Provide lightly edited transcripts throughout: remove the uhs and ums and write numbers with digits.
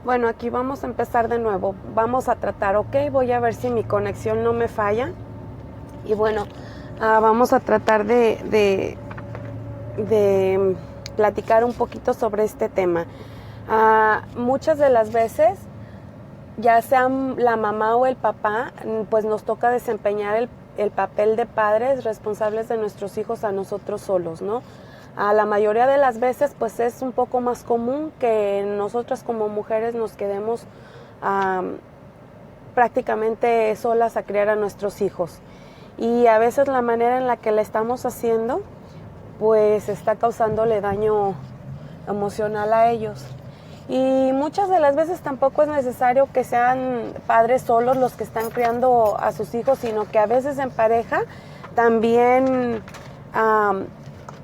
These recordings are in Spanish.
Bueno, aquí vamos a empezar de nuevo. Vamos a tratar, ok, voy a ver si mi conexión no me falla. Y bueno, vamos a tratar de platicar un poquito sobre este tema. Muchas de las veces, ya sea la mamá o el papá, pues nos toca desempeñar el papel de padres responsables de nuestros hijos a nosotros solos, ¿no? A la mayoría de las veces pues es un poco más común que nosotras como mujeres nos quedemos prácticamente solas a criar a nuestros hijos. Y a veces la manera en la que la estamos haciendo pues está causándole daño emocional a ellos. Y muchas de las veces tampoco es necesario que sean padres solos los que están criando a sus hijos, sino que a veces en pareja también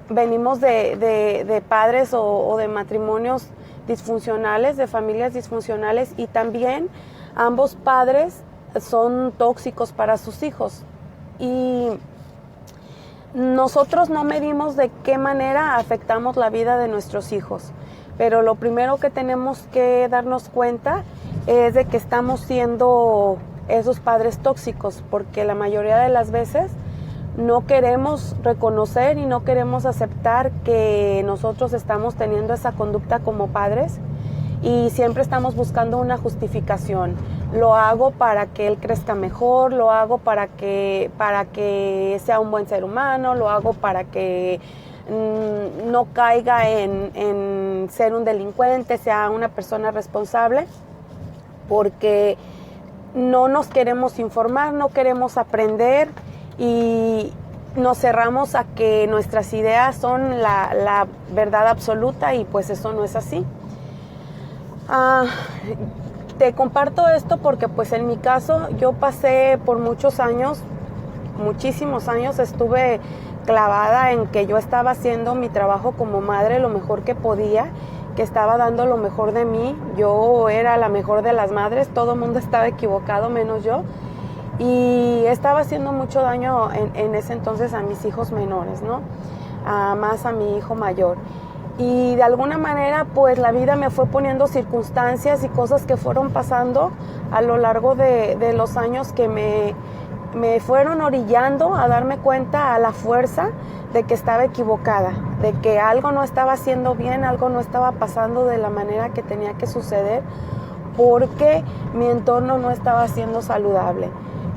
venimos de padres o de matrimonios disfuncionales, de familias disfuncionales, y también ambos padres son tóxicos para sus hijos. Y nosotros no medimos de qué manera afectamos la vida de nuestros hijos, pero lo primero que tenemos que darnos cuenta es de que estamos siendo esos padres tóxicos, porque la mayoría de las veces no queremos reconocer y no queremos aceptar que nosotros estamos teniendo esa conducta como padres y siempre estamos buscando una justificación. Lo hago para que él crezca mejor, lo hago para que sea un buen ser humano, lo hago para que no caiga en ser un delincuente, sea una persona responsable, porque no nos queremos informar, no queremos aprender y nos cerramos a que nuestras ideas son la verdad absoluta, y pues eso no es así. Te comparto esto porque pues en mi caso yo pasé por muchos años, muchísimos años, estuve clavada en que yo estaba haciendo mi trabajo como madre lo mejor que podía, que estaba dando lo mejor de mí. Yo era la mejor de las madres, todo el mundo estaba equivocado menos yo, y estaba haciendo mucho daño en ese entonces a mis hijos menores, ¿no? Más a mi hijo mayor. Y de alguna manera pues la vida me fue poniendo circunstancias y cosas que fueron pasando a lo largo de los años que me fueron orillando a darme cuenta a la fuerza de que estaba equivocada, de que algo no estaba haciendo bien, algo no estaba pasando de la manera que tenía que suceder, porque mi entorno no estaba siendo saludable.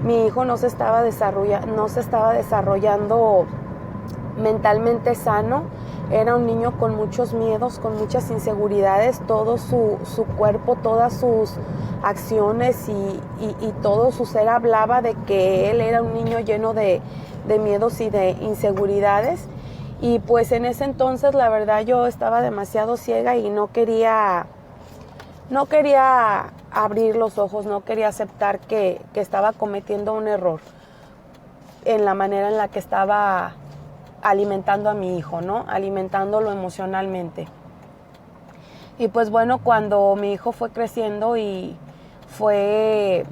Mi hijo no se estaba desarrollando mentalmente sano. Era un niño con muchos miedos, con muchas inseguridades. Todo su cuerpo, todas sus acciones y todo su ser hablaba de que él era un niño lleno de miedos y de inseguridades. Y pues en ese entonces la verdad yo estaba demasiado ciega y no quería abrir los ojos, no quería aceptar que estaba cometiendo un error en la manera en la que estaba alimentando a mi hijo, ¿no? Alimentándolo emocionalmente. Y pues bueno, cuando mi hijo fue creciendo y fue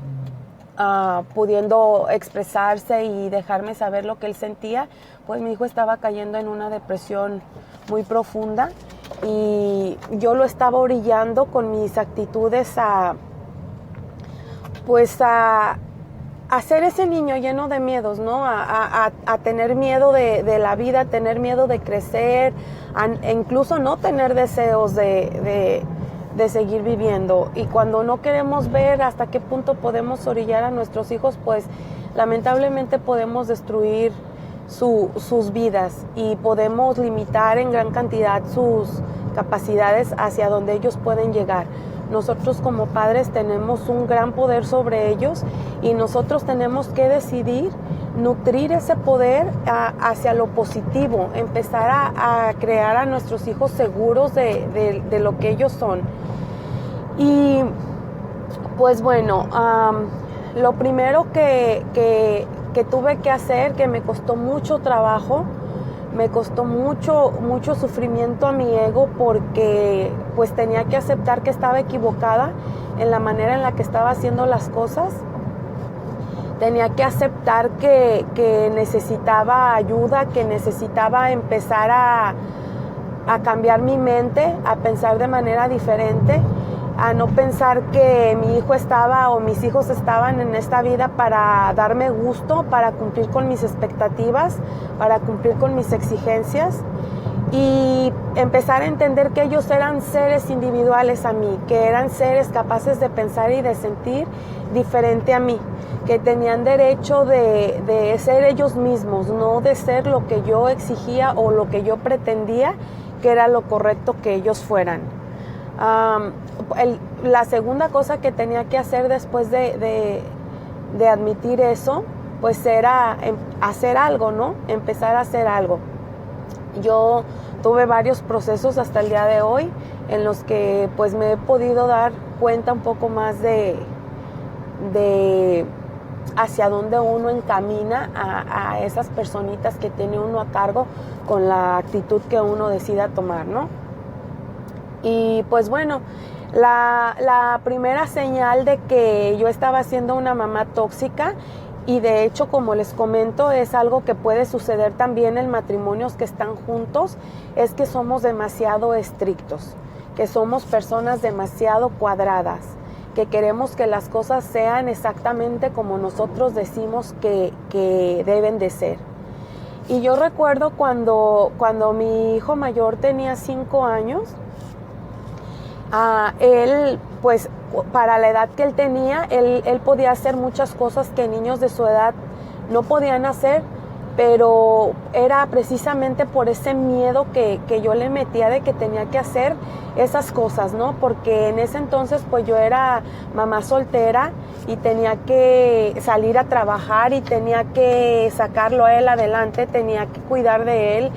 pudiendo expresarse y dejarme saber lo que él sentía, pues mi hijo estaba cayendo en una depresión muy profunda y yo lo estaba orillando con mis actitudes a ser ese niño lleno de miedos, ¿no? A tener miedo de la vida, a tener miedo de crecer, incluso no tener deseos de seguir viviendo. Y cuando no queremos ver hasta qué punto podemos orillar a nuestros hijos, pues lamentablemente podemos destruir sus vidas y podemos limitar en gran cantidad sus capacidades hacia donde ellos pueden llegar. Nosotros como padres tenemos un gran poder sobre ellos y nosotros tenemos que decidir nutrir ese poder hacia lo positivo, empezar a crear a nuestros hijos seguros de lo que ellos son. Y pues bueno, lo primero que tuve que hacer, que me costó mucho trabajo, me costó mucho sufrimiento a mi ego, porque pues tenía que aceptar que estaba equivocada en la manera en la que estaba haciendo las cosas. Tenía que aceptar que necesitaba ayuda, que necesitaba empezar a cambiar mi mente, a pensar de manera diferente. a no pensar que mi hijo estaba o mis hijos estaban en esta vida para darme gusto, para cumplir con mis expectativas, para cumplir con mis exigencias, y empezar a entender que ellos eran seres individuales a mí, que eran seres capaces de pensar y de sentir diferente a mí, que tenían derecho de ser ellos mismos, no de ser lo que yo exigía o lo que yo pretendía que era lo correcto que ellos fueran. La segunda cosa que tenía que hacer después de admitir eso, pues era hacer algo, ¿no? Empezar a hacer algo. Yo tuve varios procesos hasta el día de hoy en los que pues me he podido dar cuenta un poco más de hacia dónde uno encamina a esas personitas que tiene uno a cargo con la actitud que uno decida tomar, ¿no? Y pues bueno, la primera señal de que yo estaba siendo una mamá tóxica, y de hecho, como les comento, es algo que puede suceder también en matrimonios que están juntos, es que somos demasiado estrictos, que somos personas demasiado cuadradas, que queremos que las cosas sean exactamente como nosotros decimos que deben de ser. Y yo recuerdo cuando mi hijo mayor tenía 5 años, él, pues, para la edad que él tenía, él podía hacer muchas cosas que niños de su edad no podían hacer, pero era precisamente por ese miedo que yo le metía de que tenía que hacer esas cosas, ¿no? Porque en ese entonces, pues, yo era mamá soltera y tenía que salir a trabajar y tenía que sacarlo a él adelante, tenía que cuidar de él.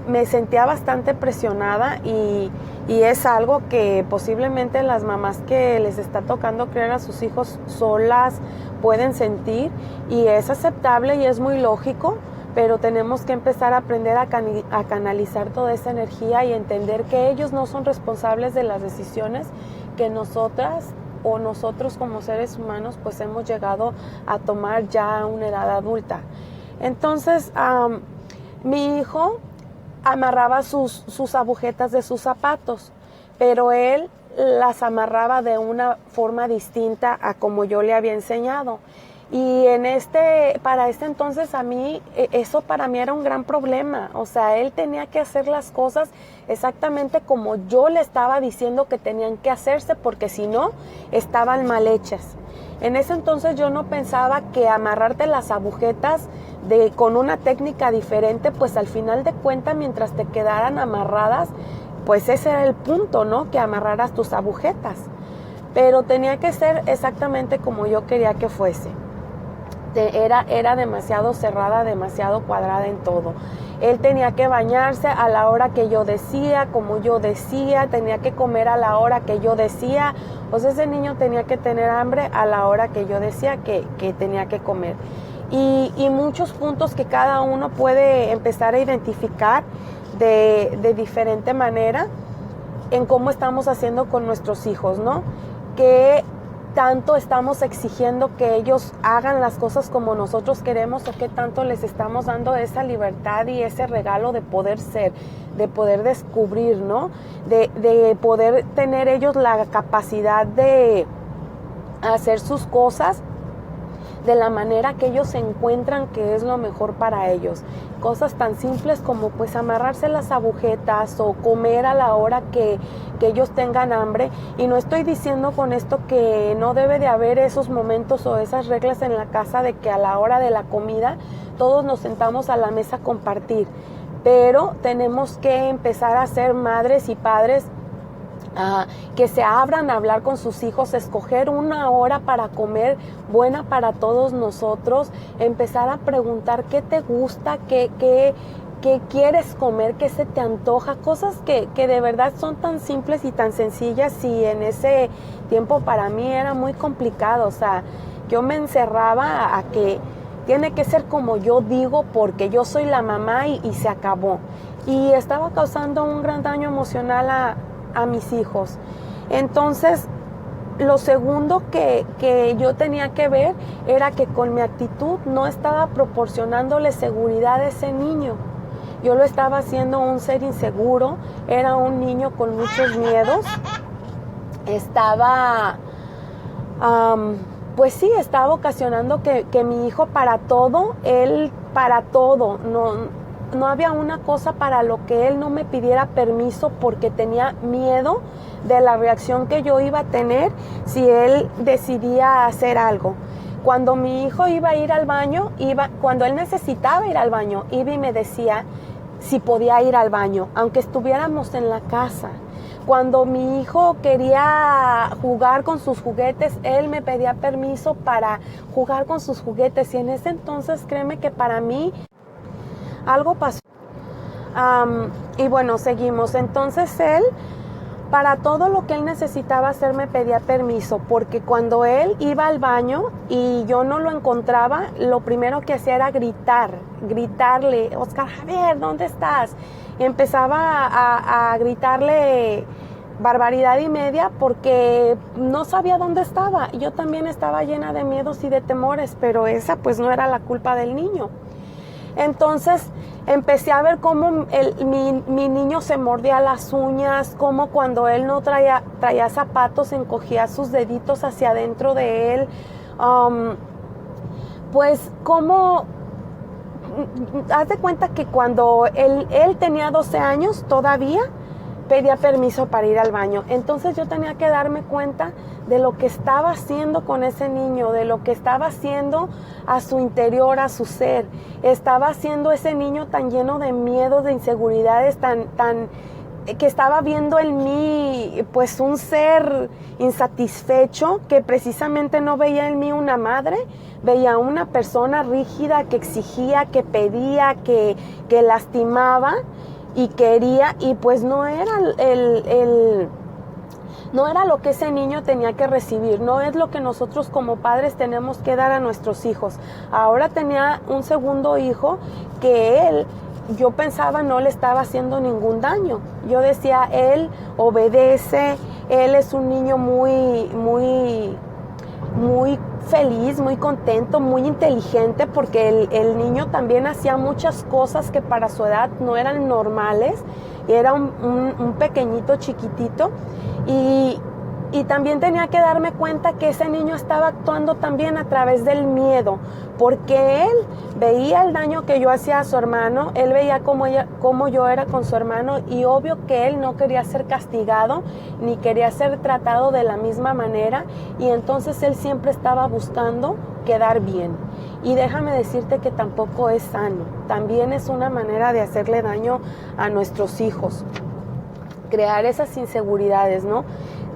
Me sentía bastante presionada y es algo que posiblemente las mamás que les está tocando criar a sus hijos solas pueden sentir, y es aceptable y es muy lógico, pero tenemos que empezar a aprender a canalizar toda esa energía y entender que ellos no son responsables de las decisiones que nosotras o nosotros como seres humanos pues hemos llegado a tomar ya a una edad adulta. Entonces, mi hijo amarraba sus agujetas de sus zapatos, pero él las amarraba de una forma distinta a como yo le había enseñado. Y para este entonces a mí, eso para mí era un gran problema. O sea, él tenía que hacer las cosas exactamente como yo le estaba diciendo que tenían que hacerse, porque si no, estaban mal hechas. En ese entonces yo no pensaba que amarrarte las agujetas con una técnica diferente, pues al final de cuentas, mientras te quedaran amarradas, pues ese era el punto, ¿no? Que amarraras tus agujetas. Pero tenía que ser exactamente como yo quería que fuese. Era demasiado cerrada, demasiado cuadrada en todo. Él tenía que bañarse a la hora que yo decía, como yo decía, tenía que comer a la hora que yo decía. O sea, ese niño tenía que tener hambre a la hora que yo decía que tenía que comer. Y muchos puntos que cada uno puede empezar a identificar de diferente manera en cómo estamos haciendo con nuestros hijos, ¿no? Que tanto estamos exigiendo que ellos hagan las cosas como nosotros queremos, o qué tanto les estamos dando esa libertad y ese regalo de poder ser, de poder descubrir, ¿no? De poder tener ellos la capacidad de hacer sus cosas de la manera que ellos se encuentran que es lo mejor para ellos. Cosas tan simples como pues amarrarse las agujetas o comer a la hora que ellos tengan hambre. Y no estoy diciendo con esto que no debe de haber esos momentos o esas reglas en la casa de que a la hora de la comida todos nos sentamos a la mesa a compartir. Pero tenemos que empezar a ser madres y padres que se abran a hablar con sus hijos, escoger una hora para comer buena para todos nosotros, empezar a preguntar qué te gusta, qué quieres comer, qué se te antoja, cosas que de verdad son tan simples y tan sencillas, y en ese tiempo para mí era muy complicado. O sea, yo me encerraba a que tiene que ser como yo digo porque yo soy la mamá y se acabó. Y estaba causando un gran daño emocional a mis hijos. Entonces, lo segundo que yo tenía que ver era que con mi actitud no estaba proporcionándole seguridad a ese niño. Yo lo estaba haciendo un ser inseguro, era un niño con muchos miedos, estaba, pues sí, estaba ocasionando que mi hijo para todo, no había una cosa para lo que él no me pidiera permiso porque tenía miedo de la reacción que yo iba a tener si él decidía hacer algo. Cuando mi hijo iba a ir al baño, cuando él necesitaba ir al baño, iba y me decía si podía ir al baño, aunque estuviéramos en la casa. Cuando mi hijo quería jugar con sus juguetes, él me pedía permiso para jugar con sus juguetes. Y en ese entonces, créeme que para mí algo pasó. Y bueno, seguimos. Entonces él, para todo lo que él necesitaba hacer, me pedía permiso, porque cuando él iba al baño y yo no lo encontraba, lo primero que hacía era gritarle, Oscar Javier, ¿dónde estás? Y empezaba a gritarle barbaridad y media porque no sabía dónde estaba. Yo también estaba llena de miedos y de temores, pero esa pues no era la culpa del niño. Entonces empecé a ver cómo mi niño se mordía las uñas, cómo cuando él no traía zapatos encogía sus deditos hacia adentro de él. Pues cómo, haz de cuenta que cuando él tenía 12 años todavía pedía permiso para ir al baño. Entonces yo tenía que darme cuenta de lo que estaba haciendo con ese niño, de lo que estaba haciendo a su interior, a su ser. Estaba haciendo ese niño tan lleno de miedos, de inseguridades, que estaba viendo en mí pues un ser insatisfecho, que precisamente no veía en mí una madre, veía una persona rígida que exigía, que pedía, que lastimaba y quería, y pues no era no era lo que ese niño tenía que recibir, no es lo que nosotros como padres tenemos que dar a nuestros hijos. Ahora tenía un segundo hijo que yo pensaba no le estaba haciendo ningún daño. Yo decía, él obedece, él es un niño muy feliz, muy contento, muy inteligente, porque el niño también hacía muchas cosas que para su edad no eran normales. Era un pequeñito chiquitito y también tenía que darme cuenta que ese niño estaba actuando también a través del miedo, porque él veía el daño que yo hacía a su hermano, él veía cómo yo era con su hermano, y obvio que él no quería ser castigado ni quería ser tratado de la misma manera, y entonces él siempre estaba buscando quedar bien. Y déjame decirte que tampoco es sano, también es una manera de hacerle daño a nuestros hijos, crear esas inseguridades, ¿no?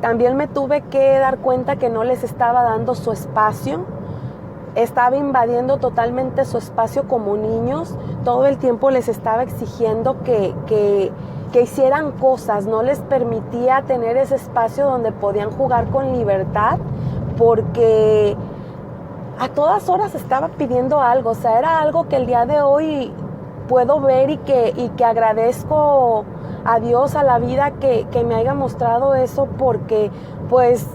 También me tuve que dar cuenta que no les estaba dando su espacio, estaba invadiendo totalmente su espacio como niños, todo el tiempo les estaba exigiendo que hicieran cosas, no les permitía tener ese espacio donde podían jugar con libertad, porque a todas horas estaba pidiendo algo. O sea, era algo que el día de hoy puedo ver y que agradezco a Dios, a la vida que me haya mostrado eso, porque pues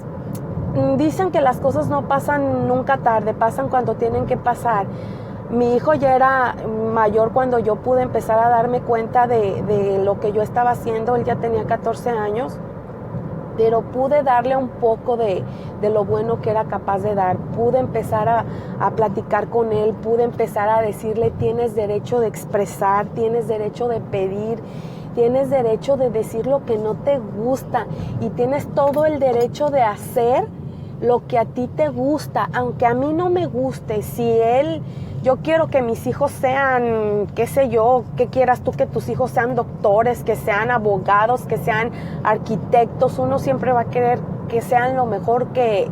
dicen que las cosas no pasan nunca tarde, pasan cuando tienen que pasar. Mi hijo ya era mayor cuando yo pude empezar a darme cuenta de lo que yo estaba haciendo. Él ya tenía 14 años, pero pude darle un poco de lo bueno que era capaz de dar. Pude empezar a platicar con él, pude empezar a decirle, tienes derecho de expresar, tienes derecho de pedir, tienes derecho de decir lo que no te gusta, y tienes todo el derecho de hacer lo que a ti te gusta, aunque a mí no me guste. Yo quiero que mis hijos sean, qué sé yo, qué quieras tú, que tus hijos sean doctores, que sean abogados, que sean arquitectos. Uno siempre va a querer que sean lo mejor que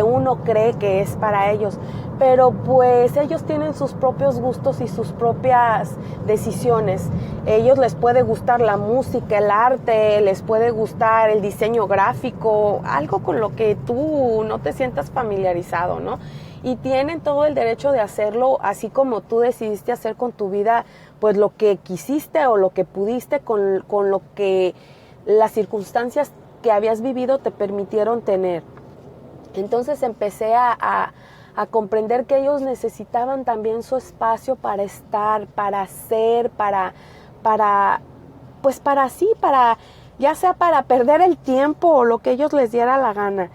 uno cree que es para ellos. Pero pues ellos tienen sus propios gustos y sus propias decisiones. Ellos les puede gustar la música, el arte, les puede gustar el diseño gráfico, algo con lo que tú no te sientas familiarizado, ¿no? Y tienen todo el derecho de hacerlo, así como tú decidiste hacer con tu vida, pues lo que quisiste o lo que pudiste con lo que las circunstancias que habías vivido te permitieron tener. Entonces empecé a comprender que ellos necesitaban también su espacio para estar, para ser, para ya sea para perder el tiempo o lo que ellos les diera la gana.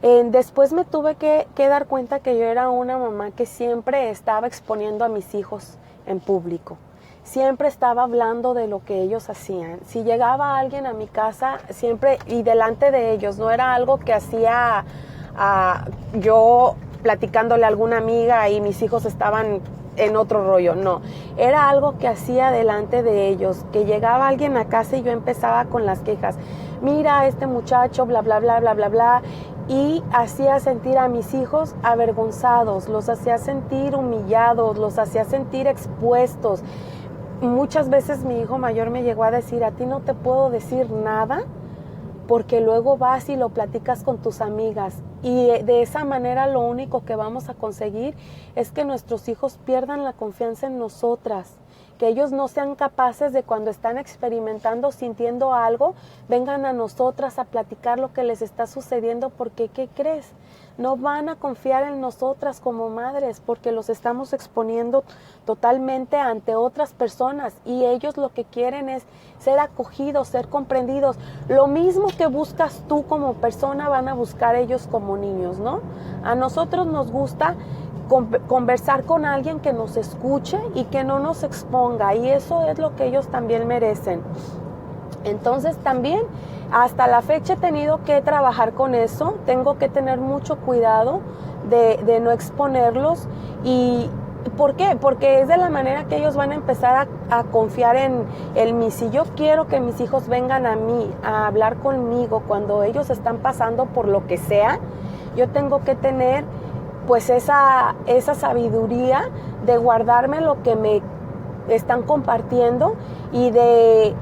Después me tuve que dar cuenta que yo era una mamá que siempre estaba exponiendo a mis hijos en público. Siempre estaba hablando de lo que ellos hacían. Si llegaba alguien a mi casa, siempre y delante de ellos, no era algo que hacía yo platicándole a alguna amiga y mis hijos estaban en otro rollo, no. Era algo que hacía delante de ellos, que llegaba alguien a casa y yo empezaba con las quejas. Mira, este muchacho, bla, bla, bla, bla, bla, bla. Y hacía sentir a mis hijos avergonzados, los hacía sentir humillados, los hacía sentir expuestos. Muchas veces mi hijo mayor me llegó a decir, a ti no te puedo decir nada porque luego vas y lo platicas con tus amigas. Y de esa manera lo único que vamos a conseguir es que nuestros hijos pierdan la confianza en nosotras. Que ellos no sean capaces de cuando están experimentando, sintiendo algo, vengan a nosotras a platicar lo que les está sucediendo, porque ¿qué crees? No van a confiar en nosotras como madres porque los estamos exponiendo totalmente ante otras personas y ellos lo que quieren es ser acogidos, ser comprendidos. Lo mismo que buscas tú como persona van a buscar ellos como niños, ¿no? A nosotros nos gusta conversar con alguien que nos escuche y que no nos exponga, y eso es lo que ellos también merecen. Entonces también hasta la fecha he tenido que trabajar con eso, tengo que tener mucho cuidado de no exponerlos. ¿Y por qué? Porque es de la manera que ellos van a empezar a confiar en mí. Si yo quiero que mis hijos vengan a mí a hablar conmigo cuando ellos están pasando por lo que sea, yo tengo que tener pues esa sabiduría de guardarme lo que me están compartiendo y de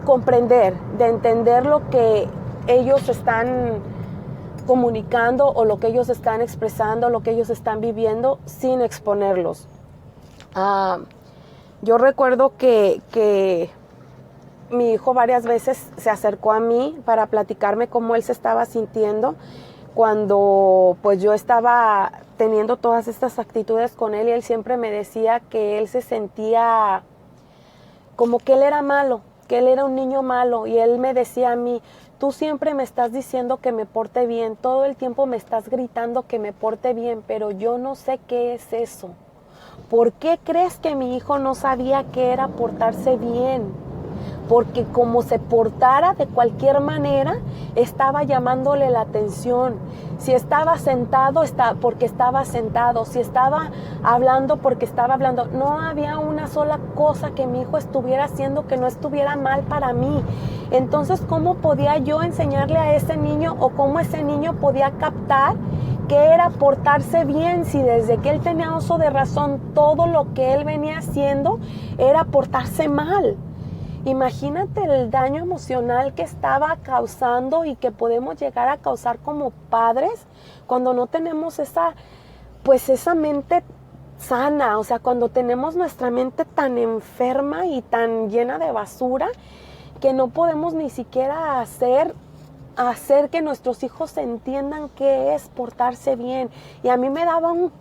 comprender, de entender lo que ellos están comunicando o lo que ellos están expresando, lo que ellos están viviendo sin exponerlos. Yo recuerdo que mi hijo varias veces se acercó a mí para platicarme cómo él se estaba sintiendo cuando pues yo estaba teniendo todas estas actitudes con él, y él siempre me decía que él se sentía como que él era malo, que él era un niño malo, y él me decía a mí, tú siempre me estás diciendo que me porte bien, todo el tiempo me estás gritando que me porte bien, pero yo no sé qué es eso. ¿Por qué crees que mi hijo no sabía qué era portarse bien? Porque como se portara de cualquier manera, estaba llamándole la atención. Si estaba sentado, porque estaba sentado. Si estaba hablando, porque estaba hablando. No había una sola cosa que mi hijo estuviera haciendo que no estuviera mal para mí. Entonces, ¿cómo podía yo enseñarle a ese niño, o cómo ese niño podía captar qué era portarse bien, si desde que él tenía uso de razón todo lo que él venía haciendo era portarse mal? Imagínate el daño emocional que estaba causando y que podemos llegar a causar como padres cuando no tenemos esa mente sana, o sea, cuando tenemos nuestra mente tan enferma y tan llena de basura que no podemos ni siquiera hacer que nuestros hijos entiendan qué es portarse bien. Y a mí me daba mucho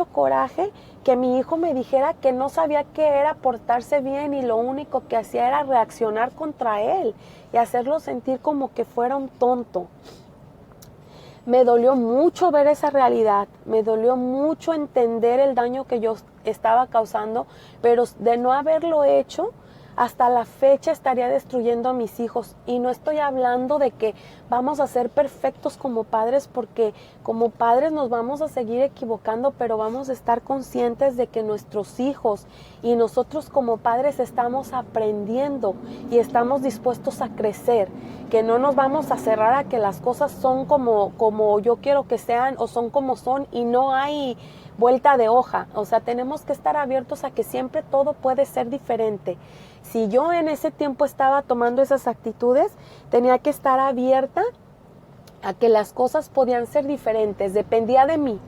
coraje que mi hijo me dijera que no sabía qué era portarse bien y lo único que hacía era reaccionar contra él y hacerlo sentir como que fuera un tonto. Me dolió mucho ver esa realidad, me dolió mucho entender el daño que yo estaba causando, pero de no haberlo hecho, hasta la fecha estaría destruyendo a mis hijos. Y no estoy hablando de que vamos a ser perfectos como padres, porque como padres nos vamos a seguir equivocando, pero vamos a estar conscientes de que nuestros hijos y nosotros como padres estamos aprendiendo y estamos dispuestos a crecer, que no nos vamos a cerrar a que las cosas son como yo quiero que sean o son como son y no hay vuelta de hoja. O sea, tenemos que estar abiertos a que siempre todo puede ser diferente. Si yo en ese tiempo estaba tomando esas actitudes, tenía que estar abierta a que las cosas podían ser diferentes. Dependía de mí,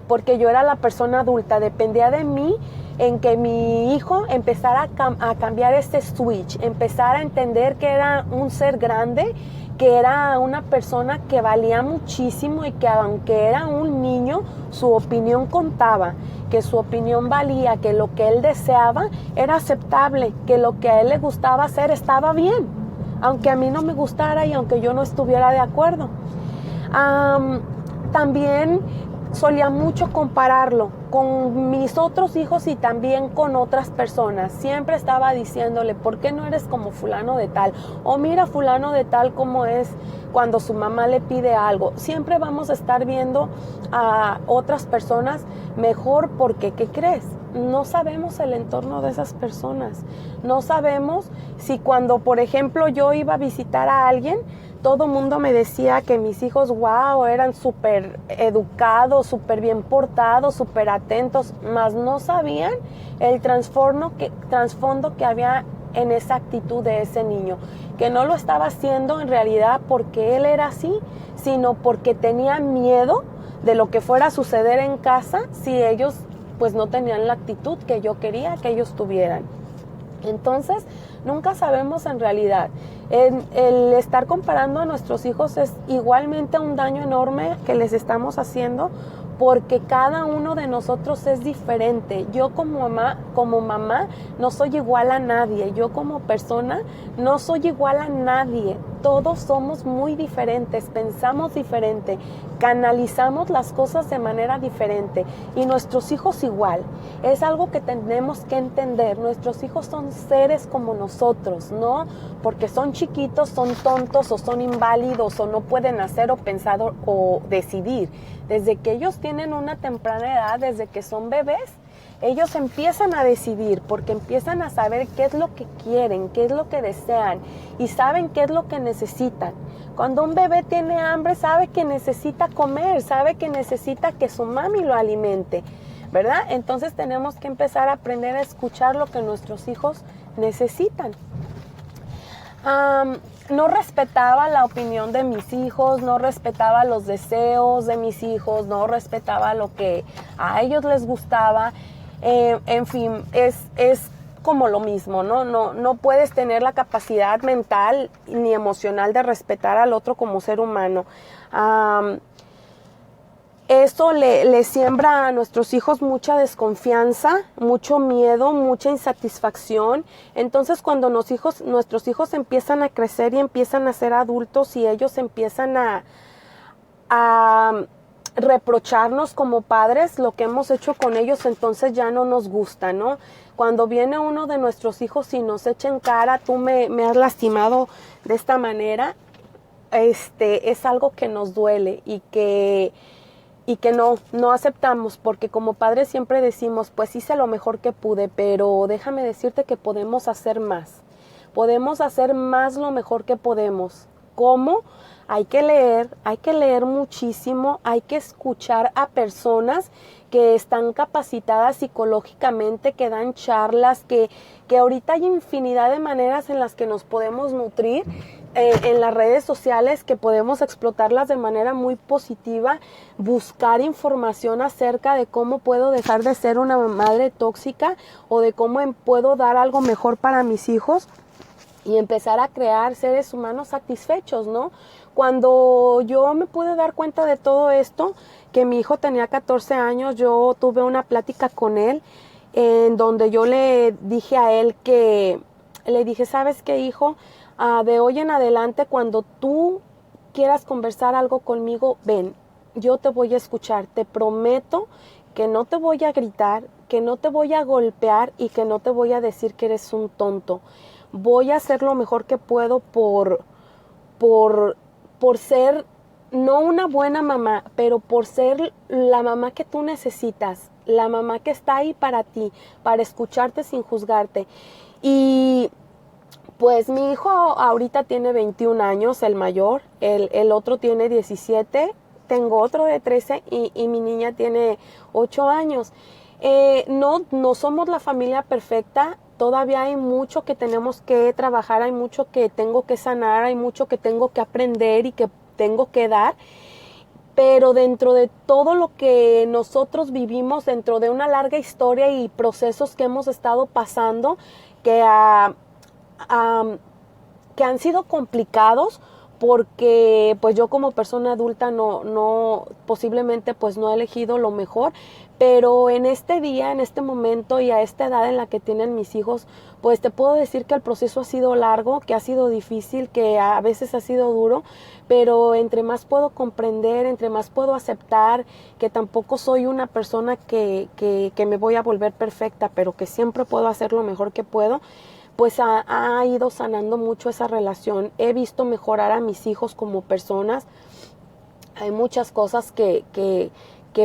porque yo era la persona adulta. Dependía de mí en que mi hijo empezara a cambiar este switch, empezara a entender que era un ser grande, que era una persona que valía muchísimo y que aunque era un niño, su opinión contaba, que su opinión valía, que lo que él deseaba era aceptable, que lo que a él le gustaba hacer estaba bien, aunque a mí no me gustara y aunque yo no estuviera de acuerdo. También solía mucho compararlo con mis otros hijos y también con otras personas. Siempre estaba diciéndole, ¿por qué no eres como fulano de tal? O mira fulano de tal como es cuando su mamá le pide algo. Siempre vamos a estar viendo a otras personas mejor porque, ¿qué crees? No sabemos el entorno de esas personas. No sabemos si cuando, por ejemplo, yo iba a visitar a alguien, todo el mundo me decía que mis hijos, wow, eran súper educados, súper bien portados, súper atentos, mas no sabían el trasfondo que había en esa actitud de ese niño, que no lo estaba haciendo en realidad porque él era así, sino porque tenía miedo de lo que fuera a suceder en casa si ellos pues no tenían la actitud que yo quería que ellos tuvieran. Entonces, nunca sabemos en realidad. El estar comparando a nuestros hijos es igualmente un daño enorme que les estamos haciendo, porque cada uno de nosotros es diferente. Yo como mamá no soy igual a nadie. Yo como persona no soy igual a nadie. Todos somos muy diferentes, pensamos diferente, canalizamos las cosas de manera diferente y nuestros hijos igual. Es algo que tenemos que entender. Nuestros hijos son seres como nosotros, ¿no? Porque son chiquitos, son tontos o son inválidos o no pueden hacer o pensar o decidir. Desde que ellos tienen una temprana edad, desde que son bebés, ellos empiezan a decidir porque empiezan a saber qué es lo que quieren, qué es lo que desean y saben qué es lo que necesitan. Cuando un bebé tiene hambre, sabe que necesita comer, sabe que necesita que su mami lo alimente, ¿verdad? Entonces tenemos que empezar a aprender a escuchar lo que nuestros hijos necesitan. No respetaba la opinión de mis hijos, no respetaba los deseos de mis hijos, no respetaba lo que a ellos les gustaba. En fin, es como lo mismo, ¿no? No puedes tener la capacidad mental ni emocional de respetar al otro como ser humano. Esto le siembra a nuestros hijos mucha desconfianza, mucho miedo, mucha insatisfacción. Entonces, cuando nuestros hijos empiezan a crecer y empiezan a ser adultos y ellos empiezan a reprocharnos como padres lo que hemos hecho con ellos, entonces ya no nos gusta, ¿no? Cuando viene uno de nuestros hijos y nos echa en cara, tú me has lastimado de esta manera, es algo que nos duele y que no aceptamos, porque como padres siempre decimos, pues hice lo mejor que pude, pero déjame decirte que podemos hacer más lo mejor que podemos. ¿Cómo? Hay que leer muchísimo, hay que escuchar a personas que están capacitadas psicológicamente, que dan charlas, que ahorita hay infinidad de maneras en las que nos podemos nutrir en las redes sociales, que podemos explotarlas de manera muy positiva, buscar información acerca de cómo puedo dejar de ser una madre tóxica o de cómo puedo dar algo mejor para mis hijos y empezar a crear seres humanos satisfechos, ¿no? Cuando yo me pude dar cuenta de todo esto, que mi hijo tenía 14 años, yo tuve una plática con él en donde yo le dije a él ¿sabes qué, hijo? De hoy en adelante, cuando tú quieras conversar algo conmigo, ven, yo te voy a escuchar, te prometo que no te voy a gritar, que no te voy a golpear y que no te voy a decir que eres un tonto. Voy a hacer lo mejor que puedo por ser, no una buena mamá, pero por ser la mamá que tú necesitas, la mamá que está ahí para ti, para escucharte sin juzgarte. Y pues mi hijo ahorita tiene 21 años, el mayor, el otro tiene 17, tengo otro de 13 y mi niña tiene 8 años. No somos la familia perfecta, todavía hay mucho que tenemos que trabajar, hay mucho que tengo que sanar, hay mucho que tengo que aprender y que tengo que dar, pero dentro de todo lo que nosotros vivimos, dentro de una larga historia y procesos que hemos estado pasando, que han sido complicados, porque pues yo como persona adulta posiblemente pues no he elegido lo mejor, pero en este día, en este momento y a esta edad en la que tienen mis hijos, pues te puedo decir que el proceso ha sido largo, que ha sido difícil, que a veces ha sido duro, pero entre más puedo comprender, entre más puedo aceptar que tampoco soy una persona que me voy a volver perfecta, pero que siempre puedo hacer lo mejor que puedo, pues ha ido sanando mucho esa relación. He visto mejorar a mis hijos como personas. Hay muchas cosas que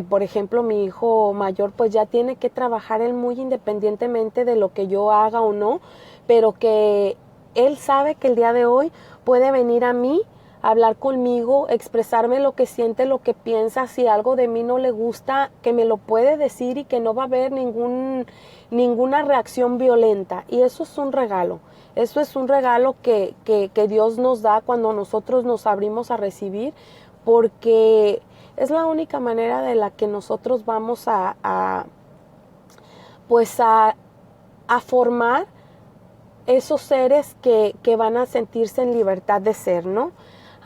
por ejemplo, mi hijo mayor pues ya tiene que trabajar él muy independientemente de lo que yo haga o no, pero que él sabe que el día de hoy puede venir a mí, hablar conmigo, expresarme lo que siente, lo que piensa, si algo de mí no le gusta, que me lo puede decir y que no va a haber ninguna reacción violenta. Y eso es un regalo. Eso es un regalo que Dios nos da cuando nosotros nos abrimos a recibir, porque es la única manera de la que nosotros vamos a formar esos seres que van a sentirse en libertad de ser, ¿no?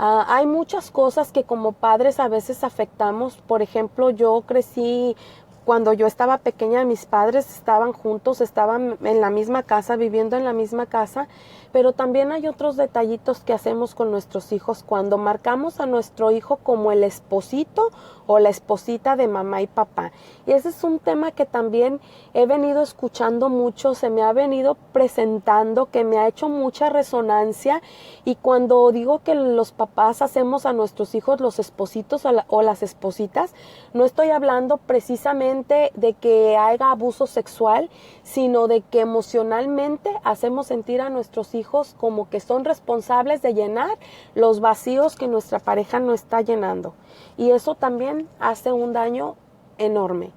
Hay muchas cosas que como padres a veces afectamos. Por ejemplo, yo crecí cuando yo estaba pequeña, mis padres estaban juntos, estaban en la misma casa, viviendo en la misma casa, pero también hay otros detallitos que hacemos con nuestros hijos cuando marcamos a nuestro hijo como el esposito o la esposita de mamá y papá. Y ese es un tema que también he venido escuchando mucho, se me ha venido presentando, que me ha hecho mucha resonancia. Y cuando digo que los papás hacemos a nuestros hijos los espositos o las espositas, no estoy hablando precisamente de que haya abuso sexual, sino de que emocionalmente hacemos sentir a nuestros hijos como que son responsables de llenar los vacíos que nuestra pareja no está llenando. Y eso también hace un daño enorme.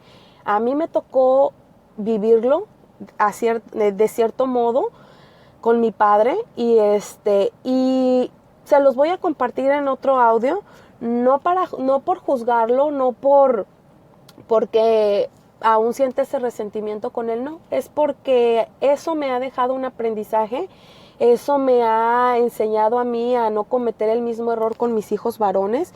A mí me tocó vivirlo de cierto modo con mi padre y se los voy a compartir en otro audio, no por juzgarlo, porque aún siente ese resentimiento con él, no, es porque eso me ha dejado un aprendizaje, eso me ha enseñado a mí a no cometer el mismo error con mis hijos varones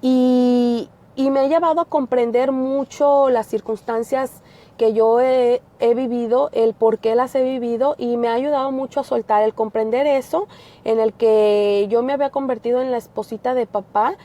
y me ha llevado a comprender mucho las circunstancias que yo he vivido, el por qué las he vivido, y me ha ayudado mucho a soltar, el comprender eso, en el que yo me había convertido en la esposita de papá.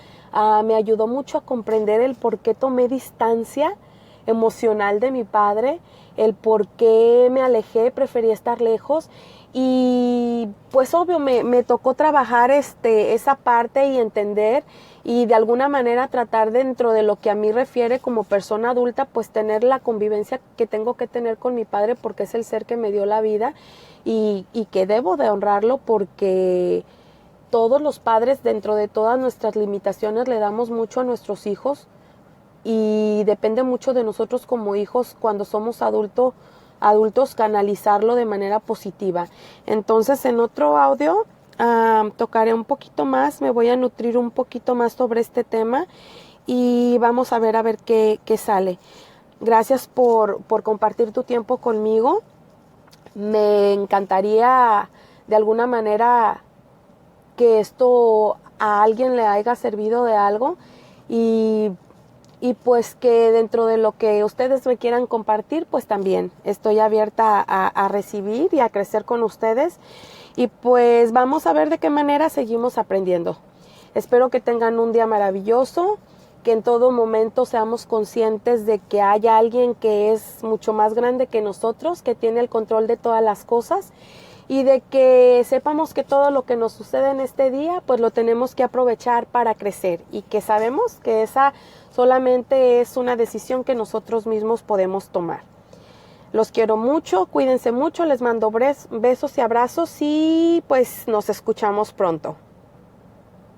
Me ayudó mucho a comprender el por qué tomé distancia emocional de mi padre, el por qué me alejé, preferí estar lejos. Y pues obvio me tocó trabajar esa parte y entender y de alguna manera tratar, dentro de lo que a mí refiere como persona adulta, pues tener la convivencia que tengo que tener con mi padre, porque es el ser que me dio la vida y que debo de honrarlo, porque todos los padres, dentro de todas nuestras limitaciones, le damos mucho a nuestros hijos y depende mucho de nosotros como hijos, cuando somos adultos, canalizarlo de manera positiva. Entonces, en otro audio tocaré un poquito más, me voy a nutrir un poquito más sobre este tema y vamos a ver qué sale. Gracias por compartir tu tiempo conmigo. Me encantaría de alguna manera que esto a alguien le haya servido de algo y pues que dentro de lo que ustedes me quieran compartir, pues también estoy abierta a recibir y a crecer con ustedes. Y pues vamos a ver de qué manera seguimos aprendiendo. Espero que tengan un día maravilloso, que en todo momento seamos conscientes de que hay alguien que es mucho más grande que nosotros, que tiene el control de todas las cosas, y de que sepamos que todo lo que nos sucede en este día, pues lo tenemos que aprovechar para crecer, y que sabemos que esa solamente es una decisión que nosotros mismos podemos tomar. Los quiero mucho, cuídense mucho, les mando besos y abrazos y pues nos escuchamos pronto.